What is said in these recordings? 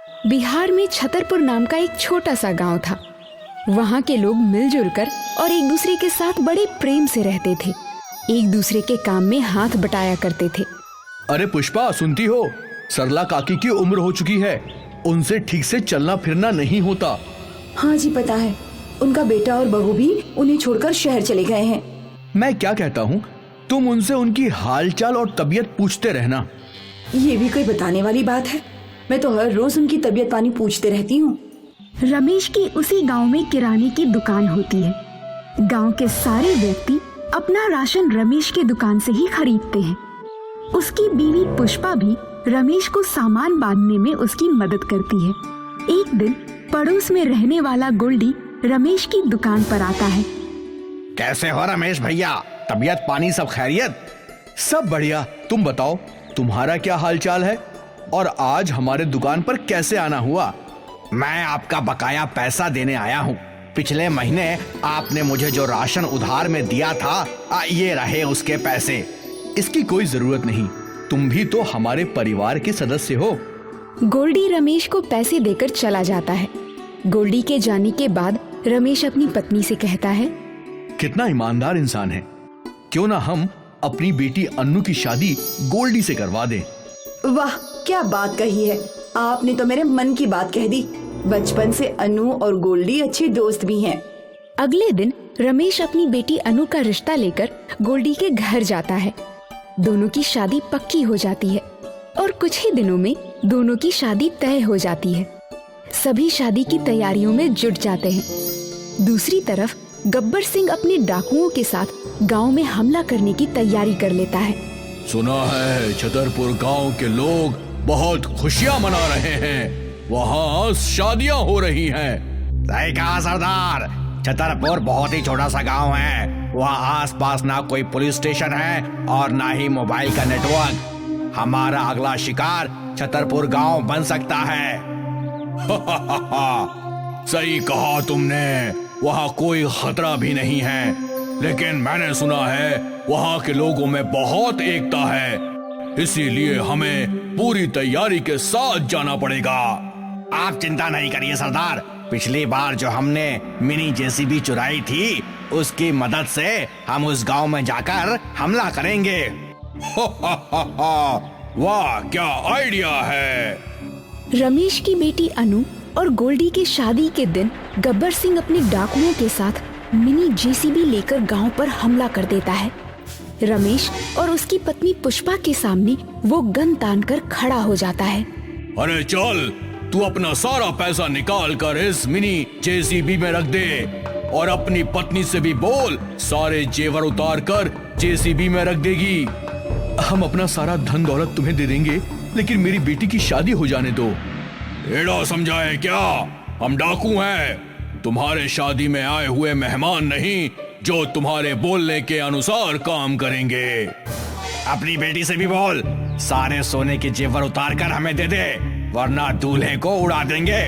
बिहार में छतरपुर नाम का एक छोटा सा गांव था। वहाँ के लोग मिलजुल कर और एक दूसरे के साथ बड़े प्रेम से रहते थे। एक दूसरे के काम में हाथ बटाया करते थे। अरे पुष्पा, सुनती हो? सरला काकी की उम्र हो चुकी है, उनसे ठीक से चलना फिरना नहीं होता। हाँ जी पता है, उनका बेटा और बहू भी उन्हें छोड़कर शहर चले गए हैं। मैं क्या कहता हूँ, तुम उनसे उनकी हालचाल और तबीयत पूछते रहना। ये भी कोई बताने वाली बात है? मैं तो हर रोज उनकी तबीयत पानी पूछते रहती हूँ। रमेश की उसी गांव में किराने की दुकान होती है। गांव के सारे व्यक्ति अपना राशन रमेश के दुकान से ही खरीदते हैं। उसकी बीवी पुष्पा भी रमेश को सामान बांधने में उसकी मदद करती है। एक दिन पड़ोस में रहने वाला गोल्डी रमेश की दुकान पर आता है। कैसे हो रमेश भैया, तबीयत पानी सब खैरियत? सब बढ़िया, तुम बताओ तुम्हारा क्या हालचाल है और आज हमारे दुकान पर कैसे आना हुआ? मैं आपका बकाया पैसा देने आया हूँ। पिछले महीने आपने मुझे जो राशन उधार में दिया था, ये रहे उसके पैसे। इसकी कोई जरूरत नहीं, तुम भी तो हमारे परिवार के सदस्य हो। गोल्डी रमेश को पैसे देकर चला जाता है। गोल्डी के जाने के बाद रमेश अपनी पत्नी से कहता है, कितना ईमानदार इंसान है, क्यों ना हम अपनी बेटी अन्नू की शादी गोल्डी से करवा दें। वाह क्या बात कही है, आपने तो मेरे मन की बात कह दी। बचपन से अनु और गोल्डी अच्छे दोस्त भी हैं। अगले दिन रमेश अपनी बेटी अनु का रिश्ता लेकर गोल्डी के घर जाता है। दोनों की शादी पक्की हो जाती है और कुछ ही दिनों में दोनों की शादी तय हो जाती है। सभी शादी की तैयारियों में जुट जाते हैं। दूसरी तरफ गब्बर सिंह अपने डाकुओं के साथ गांव में हमला करने की तैयारी कर लेता है। सुना है छतरपुर गांव के लोग बहुत खुशियां मना रहे हैं, वहाँ शादियां हो रही हैं। सही कहा सरदार, छतरपुर बहुत ही छोटा सा गांव है। वहाँ आसपास ना कोई पुलिस स्टेशन है और ना ही मोबाइल का नेटवर्क। हमारा अगला शिकार छतरपुर गांव बन सकता है। सही कहा तुमने, वहाँ कोई खतरा भी नहीं है, लेकिन मैंने सुना है वहाँ के लोगों में बहुत एकता है, इसीलिए हमें पूरी तैयारी के साथ जाना पड़ेगा। आप चिंता नहीं करिए सरदार, पिछली बार जो हमने मिनी जेसीबी चुराई थी, उसकी मदद से हम उस गांव में जाकर हमला करेंगे। वाह क्या आइडिया है। रमेश की बेटी अनु और गोल्डी के शादी के दिन गब्बर सिंह अपने डाकुओं के साथ मिनी जेसीबी लेकर गांव पर हमला कर देता है। रमेश और उसकी पत्नी पुष्पा के सामने वो गन तानकर खड़ा हो जाता है। अरे चल, तू अपना सारा पैसा निकाल कर इस मिनी जेसीबी में रख दे और अपनी पत्नी से भी बोल सारे जेवर उतार कर जेसीबी में रख देगी। हम अपना सारा धन दौलत तुम्हें दे देंगे, लेकिन मेरी बेटी की शादी हो जाने दो। एड़ा समझा है क्या? हम डाकू हैं, तुम्हारे शादी में आए हुए मेहमान नहीं जो तुम्हारे बोलने के अनुसार काम करेंगे। अपनी बेटी से भी बोल सारे सोने के जेवर उतार कर हमें दे दे, वरना दूल्हे को उड़ा देंगे।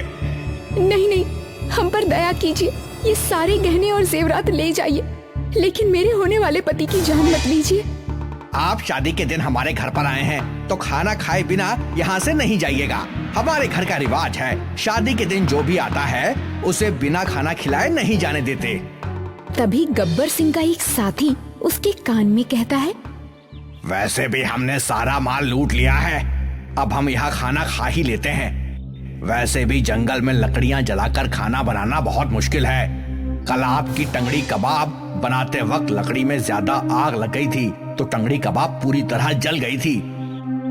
नहीं नहीं, हम पर दया कीजिए, ये सारे गहने और जेवरात ले जाइए, लेकिन मेरे होने वाले पति की जान मत लीजिए। आप शादी के दिन हमारे घर पर आए हैं तो खाना खाए बिना यहाँ से नहीं जाइएगा। हमारे घर का रिवाज है, शादी के दिन जो भी आता है उसे बिना खाना खिलाए नहीं जाने देते। तभी गब्बर सिंह का एक साथी उसके कान में कहता है, वैसे भी हमने सारा माल लूट लिया है, अब हम यहाँ खाना खा ही लेते हैं। वैसे भी जंगल में लकड़ियाँ जलाकर खाना बनाना बहुत मुश्किल है। कल आपकी टंगड़ी कबाब बनाते वक्त लकड़ी में ज्यादा आग लग गई थी तो टंगड़ी कबाब पूरी तरह जल गई थी।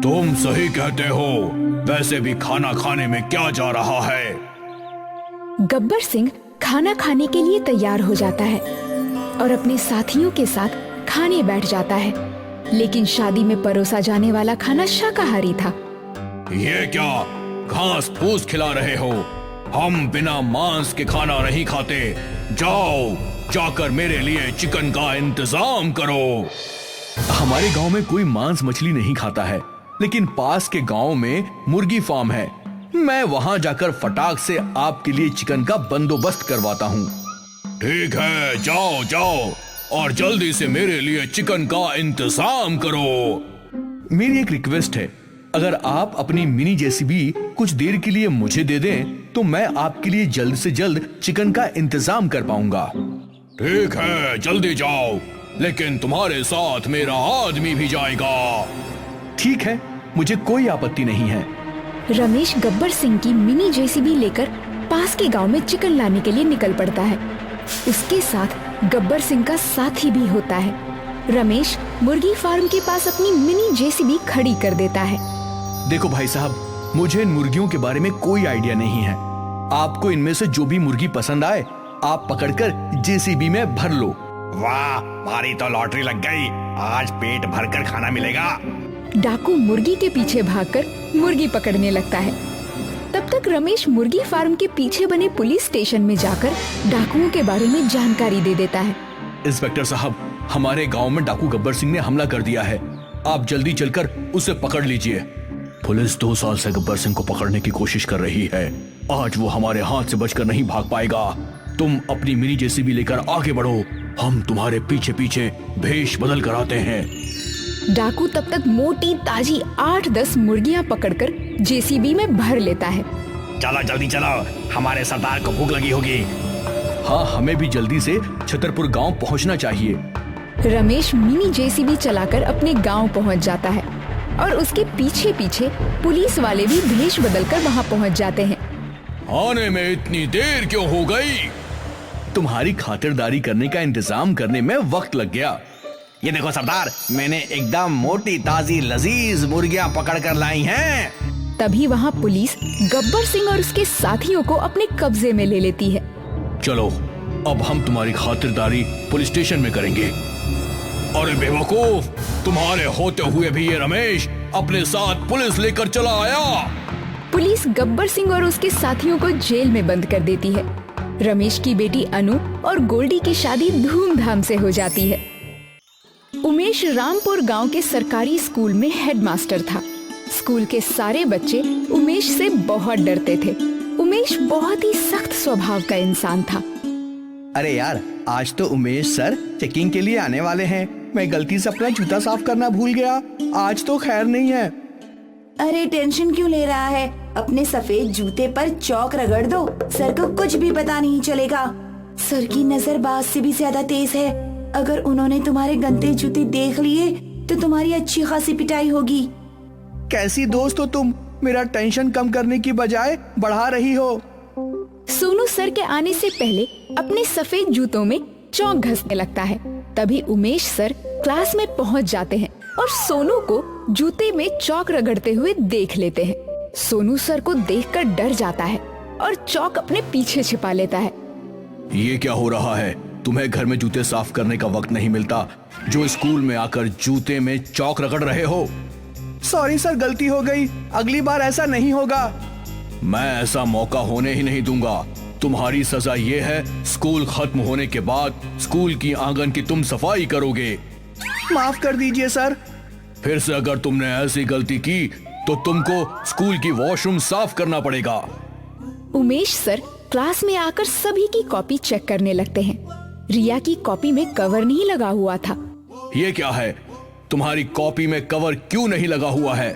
तुम सही कहते हो, वैसे भी खाना खाने में क्या जा रहा है। गब्बर सिंह खाना खाने के लिए तैयार हो जाता है और अपने साथियों के साथ खाने बैठ जाता है, लेकिन शादी में परोसा जाने वाला खाना शाकाहारी था। ये क्या घास फूस खिला रहे हो? हम बिना मांस के खाना नहीं खाते। जाओ जाकर मेरे लिए चिकन का इंतजाम करो। हमारे गांव में कोई मांस मछली नहीं खाता है, लेकिन पास के गांव में मुर्गी फार्म है। मैं वहां जाकर फटाक से आपके लिए चिकन का बंदोबस्त करवाता हूँ। ठीक है, जाओ जाओ और जल्दी से मेरे लिए चिकन का इंतजाम करो। मेरी एक रिक्वेस्ट है, अगर आप अपनी मिनी जेसीबी कुछ देर के लिए मुझे दे दें तो मैं आपके लिए जल्द से जल्द चिकन का इंतजाम कर पाऊंगा। ठीक है, जल्दी जाओ, लेकिन तुम्हारे साथ मेरा आदमी भी जाएगा। ठीक है, मुझे कोई आपत्ति नहीं है। रमेश गब्बर सिंह की मिनी जेसीबी लेकर पास के गांव में चिकन लाने के लिए निकल पड़ता है। उसके साथ गब्बर सिंह का साथी भी होता है। रमेश मुर्गी फार्म के पास अपनी मिनी जेसीबी खड़ी कर देता है। देखो भाई साहब, मुझे इन मुर्गियों के बारे में कोई आइडिया नहीं है। आपको इनमें से जो भी मुर्गी पसंद आए आप पकड़कर जेसीबी में भर लो। वाह, हमारी तो लॉटरी लग गई, आज पेट भरकर खाना मिलेगा। डाकू मुर्गी के पीछे भागकर मुर्गी पकड़ने लगता है। तब तक रमेश मुर्गी फार्म के पीछे बने पुलिस स्टेशन में जाकर डाकुओं के बारे में जानकारी दे देता है। इंस्पेक्टर साहब, हमारे गांव में डाकू गब्बर सिंह ने हमला कर दिया है। आप जल्दी चलकर उसे पकड़ लीजिए। पुलिस 2 साल से गब्बर सिंह को पकड़ने की कोशिश कर रही है। आज वो हमारे हाथ से बचकर नहीं भाग पाएगा। तुम अपनी मिनी जेसीबी लेकर आगे बढ़ो, हम तुम्हारे पीछे पीछे भेष बदल कर आते हैं। डाकू तब तक मोटी ताजी 8-10 मुर्गियां पकड़कर जेसीबी में भर लेता है। चलो जल्दी चलो, हमारे सरदार को भूख लगी होगी। हाँ, हमें भी जल्दी से छतरपुर गांव पहुंचना चाहिए। रमेश मिनी जेसीबी चलाकर अपने गांव पहुंच जाता है और उसके पीछे पीछे पुलिस वाले भी भेष बदलकर वहां पहुंच जाते हैं। आने में इतनी देर क्यों हो गई? तुम्हारी खातिरदारी करने का इंतजाम करने में वक्त लग गया। ये देखो सरदार, मैंने एकदम मोटी ताजी लजीज मुर्गियां पकड़ कर लाई हैं। तभी वहाँ पुलिस गब्बर सिंह और उसके साथियों को अपने कब्जे में ले लेती है। चलो, अब हम तुम्हारी खातिरदारी पुलिस स्टेशन में करेंगे। अरे बेवकूफ, तुम्हारे होते हुए भी ये रमेश अपने साथ पुलिस लेकर चला आया। पुलिस गब्बर सिंह और उसके साथियों को जेल में बंद कर देती है। रमेश की बेटी अनु और गोल्डी की शादी धूमधाम से हो जाती है। उमेश रामपुर गांव के सरकारी स्कूल में हेडमास्टर था। स्कूल के सारे बच्चे उमेश से बहुत डरते थे। उमेश बहुत ही सख्त स्वभाव का इंसान था। अरे यार, आज तो उमेश सर चेकिंग के लिए आने वाले हैं। मैं गलती से अपना जूता साफ करना भूल गया। आज तो खैर नहीं है। अरे टेंशन क्यों ले रहा है? अपने सफेद जूते पर चौक रगड़ दो, सर को कुछ भी पता नहीं चलेगा। सर की नजर बाज से भी ज्यादा तेज है। अगर उन्होंने तुम्हारे गंदे जूते देख लिए तो तुम्हारी अच्छी खासी पिटाई होगी। कैसी दोस्त हो तुम, मेरा टेंशन कम करने की बजाय बढ़ा रही हो। सोनू सर के आने से पहले अपने सफेद जूतों में चौक घसने लगता है। तभी उमेश सर क्लास में पहुंच जाते हैं और सोनू को जूते में चौक रगड़ते हुए देख लेते हैं। सोनू सर को देखकर डर जाता है और चौक अपने पीछे छिपा लेता है। ये क्या हो रहा है? तुम्हें घर में जूते साफ करने का वक्त नहीं मिलता, जो स्कूल में आकर जूते में चौक रगड़ रहे हो। सॉरी सर, गलती हो गई, अगली बार ऐसा नहीं होगा। मैं ऐसा मौका होने ही नहीं दूंगा। तुम्हारी सजा ये है, स्कूल खत्म होने के बाद स्कूल की आंगन की तुम सफाई करोगे। माफ कर दीजिए सर। फिर से अगर तुमने ऐसी गलती की तो तुमको स्कूल की वॉशरूम साफ करना पड़ेगा। उमेश सर क्लास में आकर सभी की कॉपी चेक करने लगते हैं। रिया की कॉपी में कवर नहीं लगा हुआ था। ये क्या है? तुम्हारी कॉपी में कवर क्यों नहीं लगा हुआ है?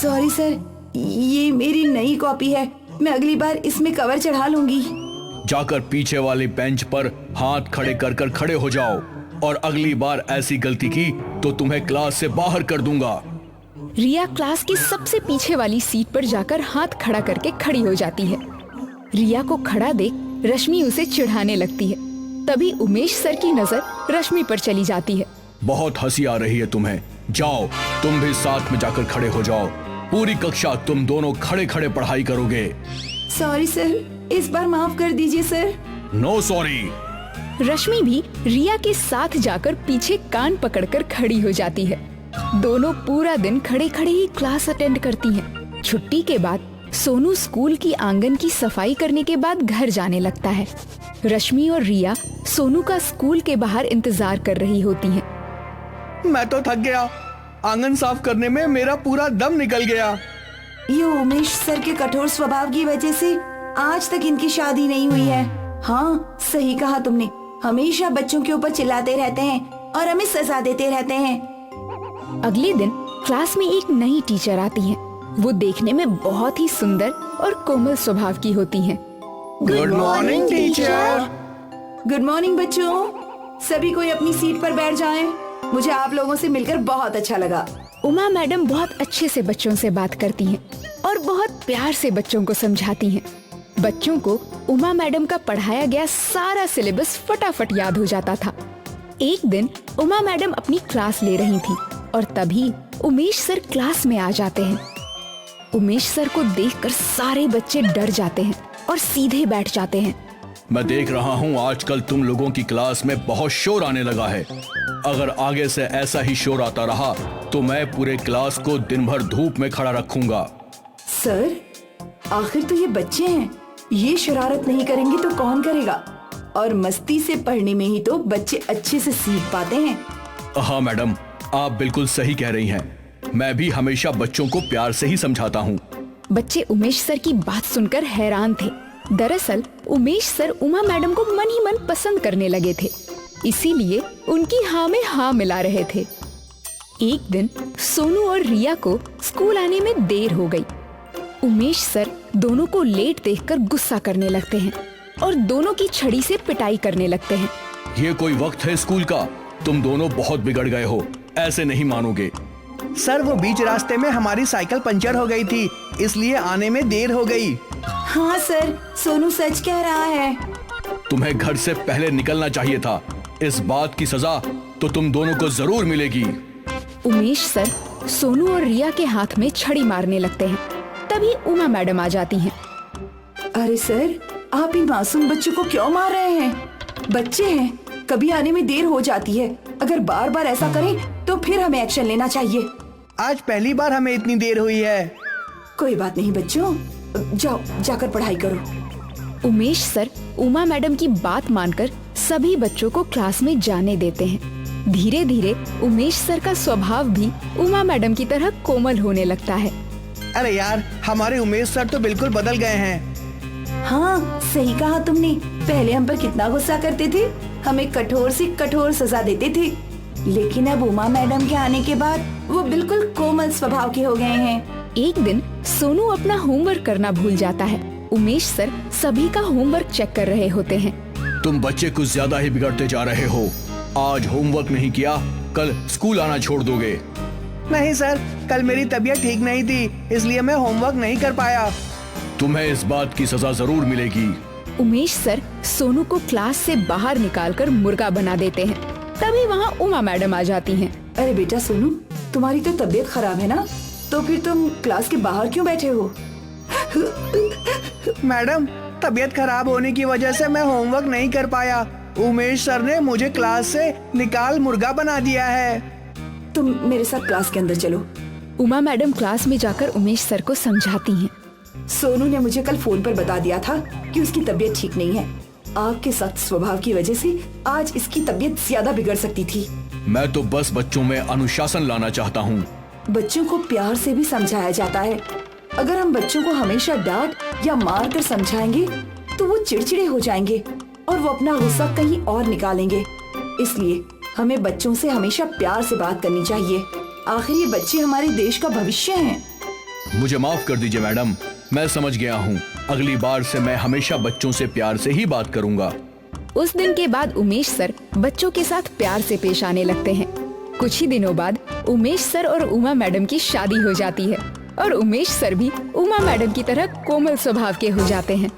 सॉरी सर, ये मेरी नई कॉपी है। मैं अगली बार इसमें कवर चढ़ा लूंगी। जाकर पीछे वाली बेंच पर हाथ खड़े कर कर खड़े हो जाओ, और अगली बार ऐसी गलती की तो तुम्हें क्लास से बाहर कर दूंगा। रिया क्लास की सबसे पीछे वाली सीट पर जाकर हाथ खड़ा करके खड़ी हो जाती है। रिया को खड़ा देख रश्मि उसे चिढ़ाने लगती है। तभी उमेश सर की नजर रश्मि पर चली जाती है। बहुत हंसी आ रही है तुम्हें। जाओ, तुम भी साथ में जाकर खड़े हो जाओ। पूरी कक्षा तुम दोनों खड़े खड़े पढ़ाई करोगे। सॉरी सर, इस बार माफ कर दीजिए सर। No sorry. रश्मि भी रिया के साथ जाकर पीछे कान पकड़कर खड़ी हो जाती है। दोनों पूरा दिन खड़े खड़े ही क्लास अटेंड करती हैं। छुट्टी के बाद सोनू स्कूल की आंगन की सफाई करने के बाद घर जाने लगता है। रश्मि और रिया सोनू का स्कूल के बाहर इंतजार कर रही होती हैं। मैं तो थक गया, आंगन साफ करने में मेरा पूरा दम निकल गया। ये उमेश सर के कठोर स्वभाव की वजह से आज तक इनकी शादी नहीं हुई है। हाँ, सही कहा तुमने। हमेशा बच्चों के ऊपर चिल्लाते रहते हैं और हमें सजा देते रहते हैं। अगले दिन क्लास में एक नई टीचर आती हैं। वो देखने में बहुत ही सुंदर और कोमल स्वभाव की होती हैं। Good morning teacher. Good morning बच्चों, सभी कोई अपनी सीट पर बैठ जाएं। मुझे आप लोगों से मिलकर बहुत अच्छा लगा। उमा मैडम बहुत अच्छे से बच्चों से बात करती हैं और बहुत प्यार से बच्चों को समझाती हैं। बच्चों को उमा मैडम का पढ़ाया गया सारा सिलेबस फटाफट याद हो जाता था। एक दिन उमा मैडम अपनी क्लास ले रही थी और तभी उमेश सर क्लास में आ जाते हैं। उमेश सर को देखकर सारे बच्चे डर जाते हैं और सीधे बैठ जाते हैं। मैं देख रहा हूँ आजकल तुम लोगों की क्लास में बहुत शोर आने लगा है। अगर आगे से ऐसा ही शोर आता रहा तो मैं पूरे क्लास को दिन भर धूप में खड़ा रखूंगा। सर, आखिर तो ये बच्चे हैं, ये शरारत नहीं करेंगे तो कौन करेगा? और मस्ती से पढ़ने में ही तो बच्चे अच्छे से सीख पाते हैं। हाँ मैडम, आप बिल्कुल सही कह रही हैं। मैं भी हमेशा बच्चों को प्यार से ही समझाता हूँ। बच्चे उमेश सर की बात सुनकर हैरान थे। दरअसल उमेश सर उमा मैडम को मन ही मन पसंद करने लगे थे, इसीलिए उनकी हाँ में हाँ मिला रहे थे। एक दिन सोनू और रिया को स्कूल आने में देर हो गई। उमेश सर दोनों को लेट देखकर गुस्सा करने लगते हैं और दोनों की छड़ी से पिटाई करने लगते हैं। ये कोई वक्त है स्कूल का? तुम दोनों बहुत बिगड़ गए हो, ऐसे नहीं मानोगे। सर, वो बीच रास्ते में हमारी साइकिल पंचर हो गई थी, इसलिए आने में देर हो गई। हाँ सर, सोनू सच कह रहा है। तुम्हें घर से पहले निकलना चाहिए था। इस बात की सजा तो तुम दोनों को जरूर मिलेगी। उमेश सर सोनू और रिया के हाथ में छड़ी मारने लगते हैं। तभी उमा मैडम आ जाती हैं। अरे सर, आप इन मासूम बच्चों को क्यों मार रहे हैं? बच्चे हैं, कभी आने में देर हो जाती है। अगर बार बार ऐसा करें तो फिर हमें एक्शन लेना चाहिए। आज पहली बार हमें इतनी देर हुई है। कोई बात नहीं बच्चों, जाओ जाकर पढ़ाई करो। उमेश सर उमा मैडम की बात मानकर सभी बच्चों को क्लास में जाने देते हैं। धीरे धीरे उमेश सर का स्वभाव भी उमा मैडम की तरह कोमल होने लगता है। अरे यार, हमारे उमेश सर तो बिल्कुल बदल गए हैं। हाँ, सही कहा तुमने। पहले हम पर कितना गुस्सा करते थे, हमें कठोर से कठोर सजा देते थे, लेकिन अब उमा मैडम के आने के बाद वो बिल्कुल कोमल स्वभाव के हो गए हैं। एक दिन सोनू अपना होमवर्क करना भूल जाता है। उमेश सर सभी का होमवर्क चेक कर रहे होते हैं। तुम बच्चे कुछ ज्यादा ही बिगड़ते जा रहे हो। आज होमवर्क नहीं किया, कल स्कूल आना छोड़ दोगे। नहीं सर, कल मेरी तबीयत ठीक नहीं थी, इसलिए मैं होमवर्क नहीं कर पाया। तुम्हें इस बात की सजा जरूर मिलेगी। उमेश सर सोनू को क्लास से बाहर निकालकर मुर्गा बना देते हैं। तभी वहाँ उमा मैडम आ जाती हैं। अरे बेटा सोनू, तुम्हारी तो तबीयत खराब है ना, तो फिर तुम क्लास के बाहर क्यों बैठे हो? मैडम, तबीयत खराब होने की वजह से मैं होमवर्क नहीं कर पाया। उमेश सर ने मुझे क्लास से निकाल मुर्गा बना दिया है। तुम मेरे साथ क्लास के अंदर चलो। उमा मैडम क्लास में जाकर उमेश सर को समझाती हैं। सोनू ने मुझे कल फोन पर बता दिया था कि उसकी तबीयत ठीक नहीं है। आपके सख्त स्वभाव की वजह से आज इसकी तबीयत ज्यादा बिगड़ सकती थी। मैं तो बस बच्चों में अनुशासन लाना चाहता हूँ। बच्चों को प्यार से भी समझाया जाता है। अगर हम बच्चों को हमेशा डांट या मार कर समझाएंगे तो वो चिड़चिड़े हो जाएंगे और वो अपना गुस्सा कहीं और निकालेंगे। इसलिए हमें बच्चों से हमेशा प्यार से बात करनी चाहिए। आखिर ये बच्चे हमारे देश का भविष्य हैं। मुझे माफ कर दीजिए मैडम, मैं समझ गया हूँ। अगली बार से मैं हमेशा बच्चों से प्यार से ही बात करूँगा। उस दिन के बाद उमेश सर बच्चों के साथ प्यार से पेश आने लगते हैं। कुछ ही दिनों बाद उमेश सर और उमा मैडम की शादी हो जाती है और उमेश सर भी उमा मैडम की तरह कोमल स्वभाव के हो जाते हैं।